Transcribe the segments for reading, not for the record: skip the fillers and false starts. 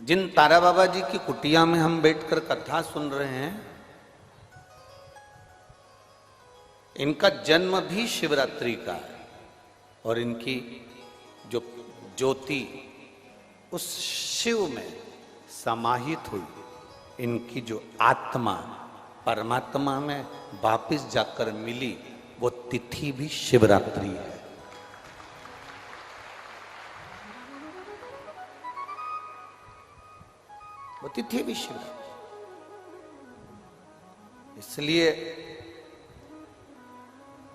जिन तारा बाबा जी की कुटिया में हम बैठकर कथा सुन रहे हैं, इनका जन्म भी शिवरात्रि का है और इनकी जो ज्योति उस शिव में समाहित हुई, इनकी जो आत्मा परमात्मा में वापस जाकर मिली, वो तिथि भी शिवरात्रि है। वो तिथि भी शिवरात्रि। इसलिए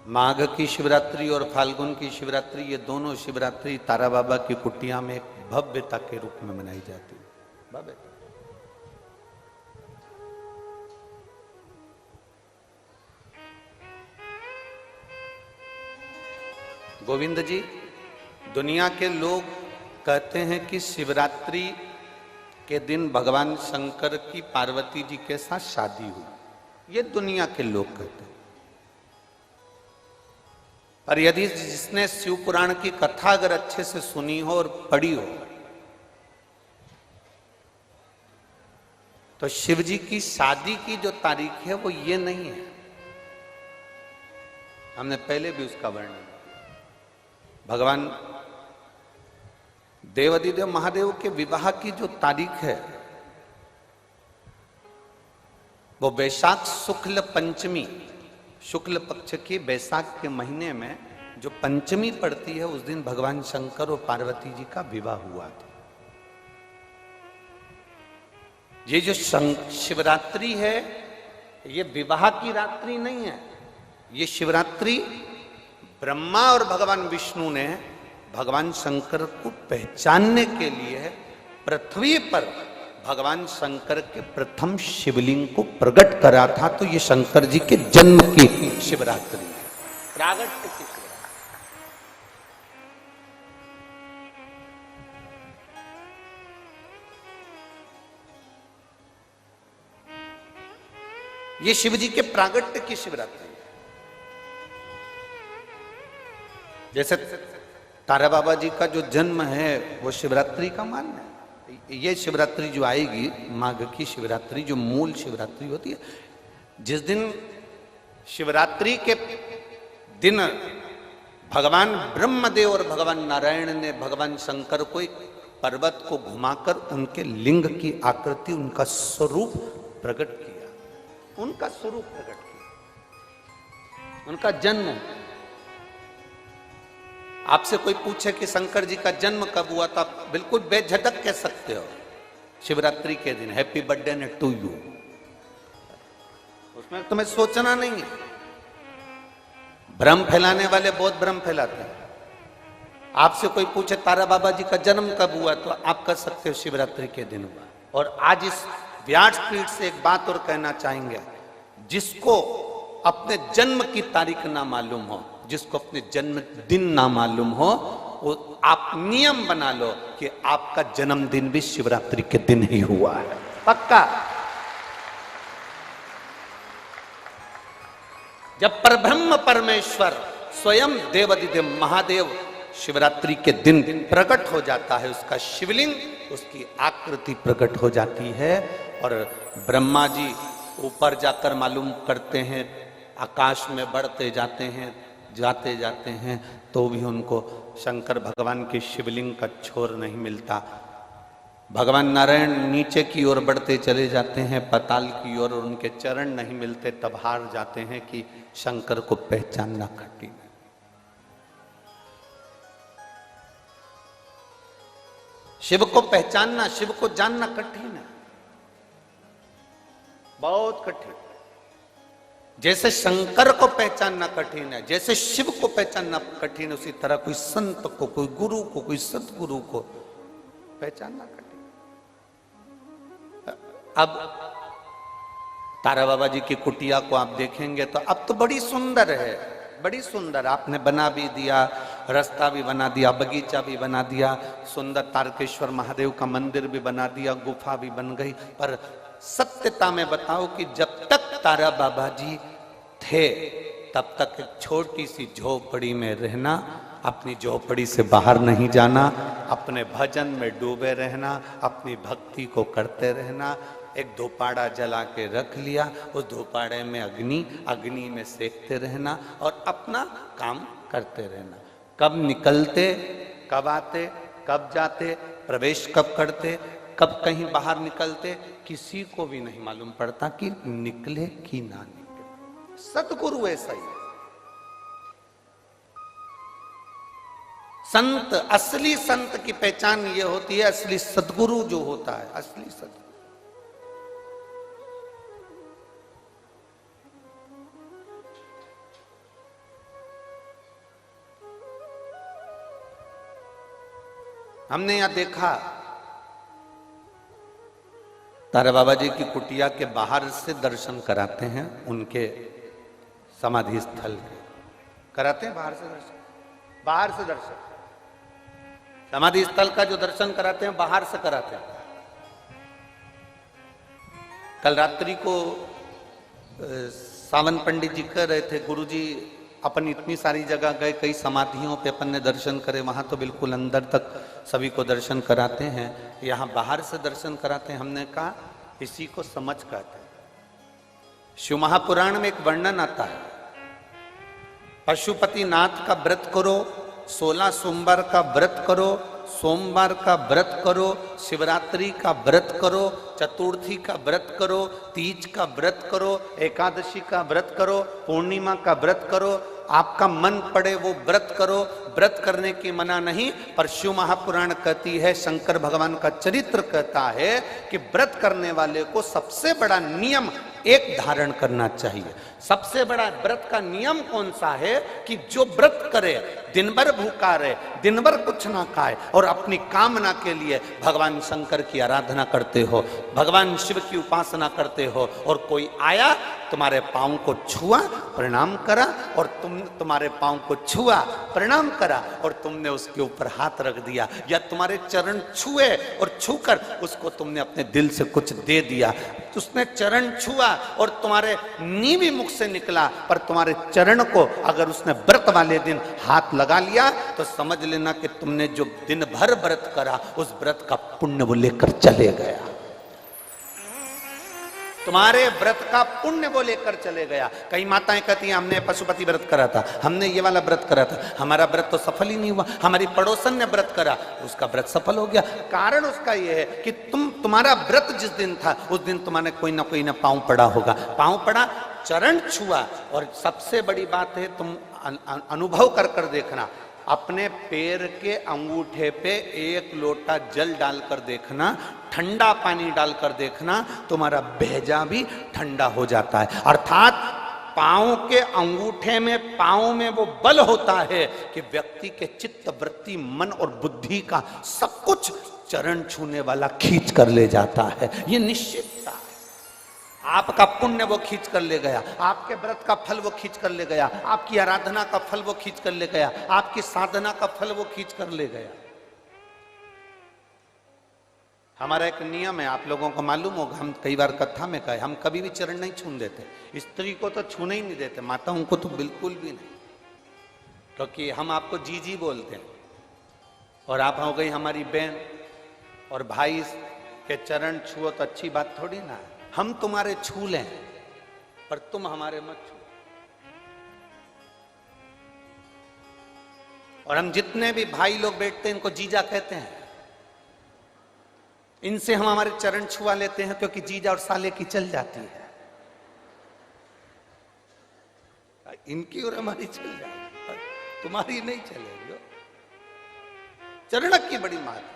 माघ की शिवरात्रि और फाल्गुन की शिवरात्रि, ये दोनों शिवरात्रि तारा बाबा की कुटिया में एक भव्यता के रूप में मनाई जाती है। भव्यता। गोविंद जी, दुनिया के लोग कहते हैं कि शिवरात्रि के दिन भगवान शंकर की पार्वती जी के साथ शादी हुई। ये दुनिया के लोग कहते हैं। पर यदि जिसने शिव पुराण की कथा अगर अच्छे से सुनी हो और पढ़ी हो, तो शिव जी की शादी की जो तारीख है वो ये नहीं है। हमने पहले भी उसका वर्णन किया। भगवान देवाधिदेव महादेव के विवाह की जो तारीख है, वो वैशाख शुक्ल पंचमी, शुक्ल पक्ष के वैशाख के महीने में जो पंचमी पड़ती है, उस दिन भगवान शंकर और पार्वती जी का विवाह हुआ था। ये जो शिवरात्रि है, ये विवाह की रात्रि नहीं है। ये शिवरात्रि ब्रह्मा और भगवान विष्णु ने भगवान शंकर को पहचानने के लिए पृथ्वी पर भगवान शंकर के प्रथम शिवलिंग को प्रकट करा था। तो ये शंकर जी के जन्म की शिवरात्रि है, प्रागट्य की शिवरात्रि। ये शिव जी के प्रागट्य की शिवरात्रि है। जैसे तारा बाबा जी का जो जन्म है वो शिवरात्रि का मान्य है। ये शिवरात्रि जो आएगी, माघ की शिवरात्रि, जो मूल शिवरात्रि होती है, जिस दिन शिवरात्रि के दिन भगवान ब्रह्मदेव और भगवान नारायण ने भगवान शंकर को एक पर्वत को घुमाकर उनके लिंग की आकृति, उनका स्वरूप प्रकट किया। उनका स्वरूप प्रकट किया, उनका जन्म। आपसे कोई पूछे कि शंकर जी का जन्म कब हुआ, तो आप बिल्कुल बेझिझक कह सकते हो, शिवरात्रि के दिन, हैप्पी बर्थडे ने टू यू। उसमें तुम्हें सोचना नहीं है। भ्रम फैलाने वाले बहुत भ्रम फैलाते हैं। आपसे कोई पूछे तारा बाबा जी का जन्म कब हुआ, तो आप कह सकते हो शिवरात्रि के दिन हुआ। और आज इस व्यासपीठ से एक बात और कहना चाहेंगे, जिसको अपने जन्म की तारीख ना मालूम हो, जिसको अपने जन्म दिन ना मालूम हो, वो आप नियम बना लो कि आपका जन्मदिन भी शिवरात्रि के दिन ही हुआ है, पक्का। जब परब्रह्म परमेश्वर स्वयं देवाधिदेव महादेव शिवरात्रि के दिन प्रकट हो जाता है, उसका शिवलिंग, उसकी आकृति प्रकट हो जाती है। और ब्रह्मा जी ऊपर जाकर मालूम करते हैं, आकाश में बढ़ते जाते हैं, जाते जाते हैं, तो भी उनको शंकर भगवान के शिवलिंग का छोर नहीं मिलता। भगवान नारायण नीचे की ओर बढ़ते चले जाते हैं, पाताल की ओर, और उनके चरण नहीं मिलते। तब हार जाते हैं कि शंकर को पहचानना कठिन है। शिव को पहचानना, शिव को जानना कठिन है, बहुत कठिन। जैसे शंकर को पहचानना कठिन है, जैसे शिव को पहचानना कठिन है, उसी तरह कोई संत को, कोई गुरु को, कोई सतगुरु को पहचानना कठिन। अब तारा बाबा जी की कुटिया को आप देखेंगे तो अब तो बड़ी सुंदर है, बड़ी सुंदर। आपने बना भी दिया, रास्ता भी बना दिया, बगीचा भी बना दिया, सुंदर तारकेश्वर महादेव का मंदिर भी बना दिया, गुफा भी बन गई। पर सत्यता में बताओ कि जब तक तारा बाबा जी थे, तब तक एक छोटी सी झोपड़ी में रहना अपनी झोपड़ी से बाहर नहीं जाना, अपने भजन में डूबे रहना, अपनी भक्ति को करते रहना। एक धूपाड़ा जला के रख लिया, उस धूपाड़े में अग्नि में सेकते रहना और अपना काम करते रहना। कब निकलते, कब आते, कब जाते, प्रवेश कब करते, कब कहीं बाहर निकलते, किसी को भी नहीं मालूम पड़ता कि निकले कि ना निकले। सतगुरु ऐसा ही है। संत, असली संत की पहचान ये होती है, असली सतगुरु जो होता है, असली सतगुरु। हमने यहां देखा तारा बाबा जी की कुटिया के बाहर से दर्शन कराते हैं, उनके समाधि स्थल के कराते हैं, बाहर से दर्शन, बाहर से दर्शन, समाधि स्थल का जो दर्शन कराते हैं बाहर से कराते हैं। कल रात्रि को सावन पंडित जी कह रहे थे, गुरुजी अपन इतनी सारी जगह गए, कई समाधियों पे अपन ने दर्शन करे, वहां तो बिल्कुल अंदर तक सभी को दर्शन कराते हैं, यहाँ बाहर से दर्शन कराते हैं। हमने कहा इसी को समझ कहते हैं। शिव महापुराण में एक वर्णन आता है, पशुपति नाथ का व्रत करो, 16 सोमवार का व्रत करो, सोमवार का व्रत करो, शिवरात्रि का व्रत करो, चतुर्थी का व्रत करो, तीज का व्रत करो, एकादशी का व्रत करो, पूर्णिमा का व्रत करो, आपका मन पड़े वो व्रत करो। व्रत करने की मना नहीं, पर शिव महापुराण कहती है, शंकर भगवान का चरित्र कहता है कि व्रत करने वाले को सबसे बड़ा नियम एक धारण करना चाहिए। सबसे बड़ा व्रत का नियम कौन सा है कि जो व्रत करे, दिन भर भूखा रहे, दिन भर कुछ ना खाए और अपनी कामना के लिए भगवान शंकर की आराधना करते हो, भगवान शिव की उपासना करते हो, और कोई आया तुम्हारे पांव को छुआ, प्रणाम करा, और तुम्हारे पांव को छुआ, प्रणाम करा, और तुमने उसके ऊपर हाथ रख दिया, या तुम्हारे चरण छुए और छूकर उसको तुमने अपने दिल से कुछ दे दिया। उसने चरण छुआ और तुम्हारे नीवी मुख से निकला, पर तुम्हारे चरण को अगर उसने व्रत वाले दिन हाथ लगा लिया तो समझ लेना कि तुमने जो दिन भर व्रत करा उस व्रत का पुण्य वो लेकर चले गया, तुम्हारे व्रत का पुण्य वो लेकर चले गया। कई माताएं कहती हैं हमने पशुपति व्रत करा था, हमने ये वाला व्रत करा था, हमारा व्रत तो सफल ही नहीं हुआ, हमारी पड़ोसन ने व्रत करा उसका व्रत सफल हो गया। कारण उसका ये है कि तुम्हारा व्रत जिस दिन था उस दिन तुम्हारे कोई ना पांव पड़ा होगा, पांव पड़ा, चरण छुआ, और सबसे बड़ी बात है तुम अनुभव कर देखना, अपने पैर के अंगूठे पे एक लोटा जल डालकर देखना, ठंडा पानी डालकर देखना, तुम्हारा भेजा भी ठंडा हो जाता है। अर्थात पांव के अंगूठे में, पांव में वो बल होता है कि व्यक्ति के चित्त, वृत्ति, मन और बुद्धि का सब कुछ चरण छूने वाला खींच कर ले जाता है। ये निश्चितता है। आपका पुण्य वो खींच कर ले गया, आपके व्रत का फल वो खींच कर ले गया, आपकी आराधना का फल वो खींच कर ले गया, आपकी साधना का फल वो खींच कर ले गया। हमारा एक नियम है, आप लोगों को मालूम होगा, हम कई बार कथा में कहे, हम कभी भी चरण नहीं छूने देते। स्त्री को तो छूने ही नहीं देते, माताओं को तो बिल्कुल भी नहीं, क्योंकि हम आपको जीजी बोलते हैं और आप हो गई हमारी बहन, और भाई के चरण छुओ तो अच्छी बात थोड़ी ना है। हम तुम्हारे छू लें पर तुम हमारे मत छू। और हम जितने भी भाई लोग बैठते हैं इनको जीजा कहते हैं, इनसे हम हमारे चरण छुआ लेते हैं, क्योंकि जीजा और साले की चल जाती है, इनकी और हमारी चल जाती, तुम्हारी नहीं चलेगी। चरणक की बड़ी मात है।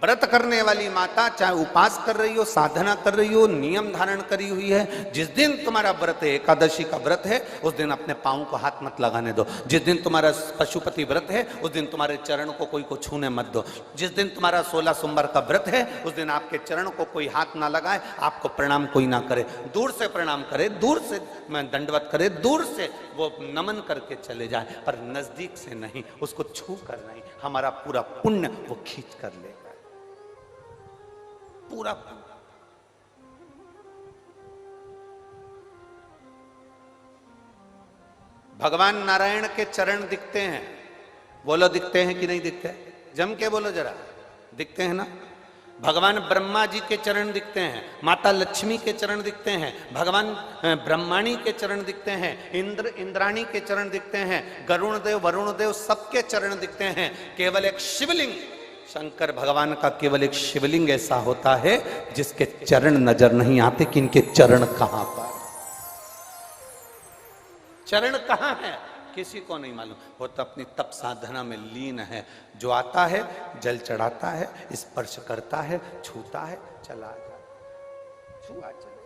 व्रत करने वाली माता चाहे उपास कर रही हो, साधना कर रही हो, नियम धारण करी हुई है, जिस दिन तुम्हारा व्रत है, एकादशी का व्रत है, उस दिन अपने पांव को हाथ मत लगाने दो। जिस दिन तुम्हारा पशुपति व्रत है उस दिन तुम्हारे चरण को कोई को छूने मत दो। जिस दिन तुम्हारा 16 सोमवार का व्रत है उस दिन आपके चरण को कोई हाथ ना लगाए, आपको प्रणाम कोई ना करे, दूर से प्रणाम करे, दूर से दंडवत करे, दूर से वो नमन करके चले जाए, पर नजदीक से नहीं, उसको छू कर नहीं। हमारा पूरा पुण्य वो खींच कर लेगा, पूरा। भगवान नारायण के चरण दिखते हैं, बोलो दिखते हैं कि नहीं दिखते? जम के बोलो जरा, दिखते हैं ना? भगवान ब्रह्मा जी के चरण दिखते हैं, माता लक्ष्मी के चरण दिखते हैं, भगवान ब्रह्माणी के चरण दिखते हैं, इंद्राणी के चरण दिखते हैं, गरुण देव वरुण देव सबके चरण दिखते हैं। केवल एक शिवलिंग, शंकर भगवान का केवल एक शिवलिंग ऐसा होता है जिसके चरण नजर नहीं आते कि इनके चरण कहां पर, चरण कहां है किसी को नहीं मालूम। वो तो अपनी तप साधना में लीन है। जो आता है जल चढ़ाता है, स्पर्श करता है, छूता है, चला जाता, छुआ चला।